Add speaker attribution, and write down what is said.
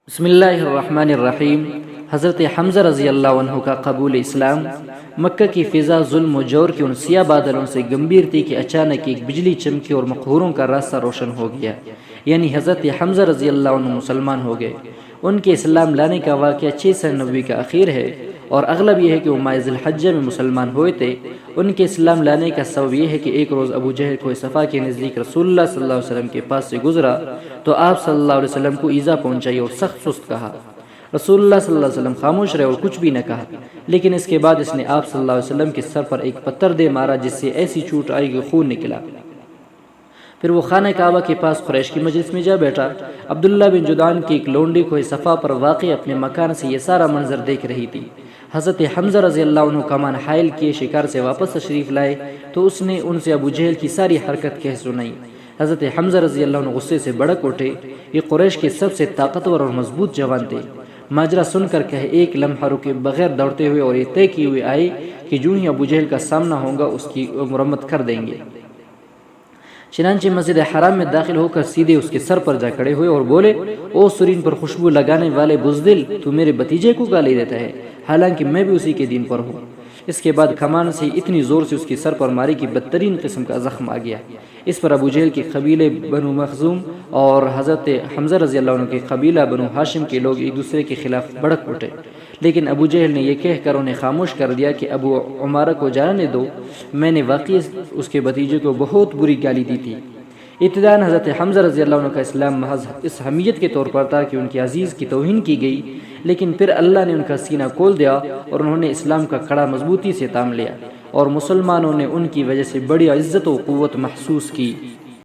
Speaker 1: بسم اللہ الرحمن الرحیم۔ حضرت حمزہ رضی اللہ عنہ کا قبول اسلام۔ مکہ کی فضا ظلم و جور کے ان سیاہ بادلوں سے گمبھیر تھی کہ اچانک ایک بجلی چمکی اور مقہوروں کا راستہ روشن ہو گیا، یعنی حضرت حمزہ رضی اللہ عنہ مسلمان ہو گئے۔ ان کے اسلام لانے کا واقعہ 690 کا اخیر ہے، اور اغلب یہ ہے کہ وہ ماہ ذی الحجہ میں مسلمان ہوئے تھے۔ ان کے اسلام لانے کا سبب یہ ہے کہ ایک روز ابو جہل کوہ صفا کے نزدیک رسول اللہ صلی اللہ علیہ وسلم کے پاس سے گزرا تو آپ صلی اللہ علیہ وسلم کو ایذا پہنچائی اور سخت سست کہا۔ رسول اللہ صلی اللہ علیہ وسلم خاموش رہے اور کچھ بھی نہ کہا، لیکن اس کے بعد اس نے آپ صلی اللہ علیہ وسلم کے سر پر ایک پتھر دے مارا جس سے ایسی چوٹ آئی کہ خون نکلا۔ پھر وہ خانہ کعبہ کے پاس قریش کی مجلس میں جا بیٹھا۔ عبداللہ بن جدعان کی ایک لونڈی کوہ صفا پر واقع اپنے مکان سے یہ سارا منظر دیکھ رہی تھی۔ حضرت حمزہ رضی اللہ عنہ کمان حائل کیے شکار سے واپس تشریف لائے تو اس نے ان سے ابو جہل کی ساری حرکت کہہ سنائی۔ حضرت حمزہ رضی اللہ عنہ غصے سے بھڑک اٹھے۔ یہ قریش کے سب سے طاقتور اور مضبوط جوان تھے۔ ماجرا سن کر کہے ایک لمحہ رکے بغیر دوڑتے ہوئے اور یہ طے کیے ہوئے آئے کہ جو ہی ابو جہل کا سامنا ہوگا اس کی مرمت کر دیں گے۔ چنانچہ مسجد حرام میں داخل ہو کر سیدھے اس کے سر پر جا کھڑے ہوئے اور بولے، او سرین پر خوشبو لگانے والے بزدل، تو میرے بھتیجے کو گالی دیتا ہے، حالانکہ میں بھی اسی کے دین پر ہوں۔ اس کے بعد کمان سے اتنی زور سے اس کے سر پر ماری کہ بدترین قسم کا زخم آ گیا۔ اس پر ابو جہل کے قبیلے بنو مخزوم اور حضرت حمزہ رضی اللہ عنہ کے قبیلہ بنو ہاشم کے لوگ ایک دوسرے کے خلاف بھڑک اٹھے، لیکن ابو جہل نے یہ کہہ کر انہیں خاموش کر دیا کہ ابو عمارہ کو جانے دو، میں نے واقعی اس کے بھتیجے کو بہت بری گالی دی تھی۔ ابتداءً حضرت حمزہ رضی اللہ عنہ کا اسلام محض اس حمیت کے طور پر تھا کہ ان کے عزیز کی توہین کی گئی، لیکن پھر اللہ نے ان کا سینہ کھول دیا اور انہوں نے اسلام کا کڑا مضبوطی سے تھام لیا، اور مسلمانوں نے ان کی وجہ سے بڑی عزت و قوت محسوس کی۔